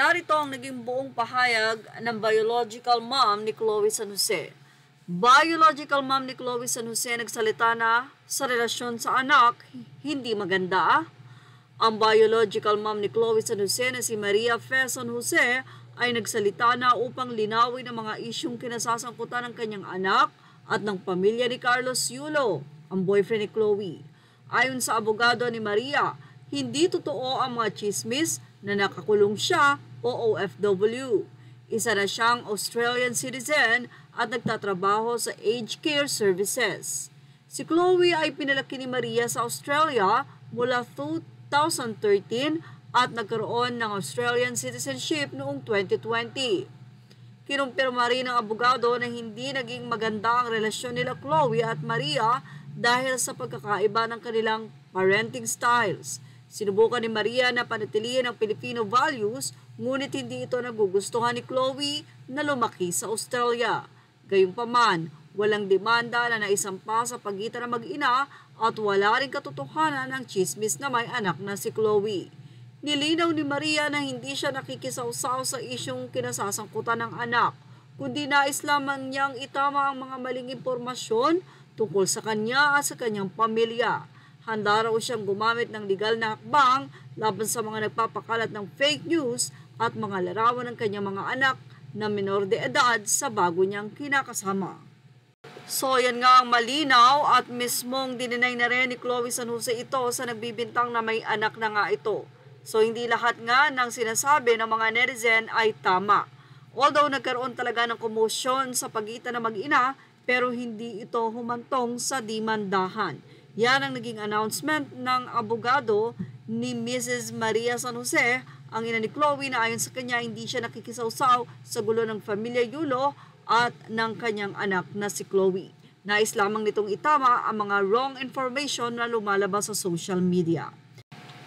Narito ang naging buong pahayag ng biological mom ni Chloe San Jose. Biological mom ni Chloe San Jose nagsalita na sa relasyon sa anak, hindi maganda. Ang biological mom ni Chloe San Jose na si Maria Fe San Jose ay nagsalita na upang linawin ang mga isyung kinasasangkutan ng kanyang anak at ng pamilya ni Carlos Yulo, ang boyfriend ni Chloe. Ayon sa abogado ni Maria, hindi totoo ang mga chismis na nakakulong siya o OFW. Isa na siyang Australian citizen at nagtatrabaho sa aged care services. Si Chloe ay pinalaki ni Maria sa Australia mula 2013 at nagkaroon ng Australian citizenship noong 2020. Kinumpirma rin ng abogado na hindi naging maganda ang relasyon nila Chloe at Maria dahil sa pagkakaiba ng kanilang parenting styles. Sinubukan ni Maria na panatilihin ang Filipino values, ngunit hindi ito nagugustuhan ni Chloe na lumaki sa Australia. Gayunpaman, walang demanda na naisampa sa pagitan ng mag-ina at wala rin katotohanan ang chismis na may anak na si Chloe. Nilinaw ni Maria na hindi siya nakikisawsaw sa isyong kinasasangkutan ng anak, kundi nais lamang niyang itama ang mga maling impormasyon tungkol sa kanya at sa kanyang pamilya. Handa raw siyang gumamit ng legal na hakbang laban sa mga nagpapakalat ng fake news at mga larawan ng kanyang mga anak na minor de edad sa bago niyang kinakasama. So yan nga ang malinaw at mismong dininay na rin ni Chloe San Jose ito sa nagbibintang na may anak na nga ito. So hindi lahat nga ng sinasabi ng mga netizen ay tama. Although nagkaroon talaga ng komosyon sa pagitan ng mag-ina, pero hindi ito humantong sa dimandahan. Yan ang naging announcement ng abogado ni Mrs. Maria San Jose, ang ina ni Chloe, na ayon sa kanya hindi siya nakikisawsaw sa gulo ng pamilya Yulo at ng kanyang anak na si Chloe. Nais lamang nitong itama ang mga wrong information na lumalabas sa social media.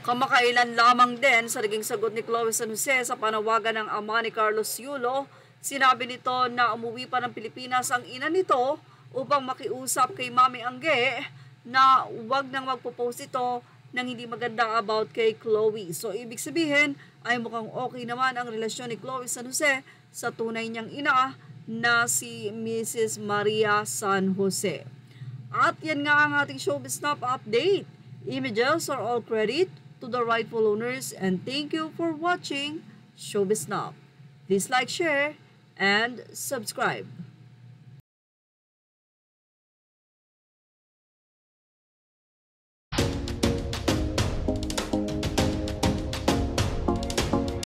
Kamakailan lamang din sa naging sagot ni Chloe San Jose sa panawagan ng ama ni Carlos Yulo, sinabi nito na umuwi pa ng Pilipinas ang ina nito upang makiusap kay Mami Angge na huwag nang magpo-post ito ng hindi maganda about kay Chloe. So, ibig sabihin ay mukhang okay naman ang relasyon ni Chloe San Jose sa tunay niyang ina na si Mrs. Maria San Jose. At yan nga ang ating Showbiz Snap update. Images are all credit to the rightful owners, and thank you for watching Showbiz Snap. Please like, share, and subscribe.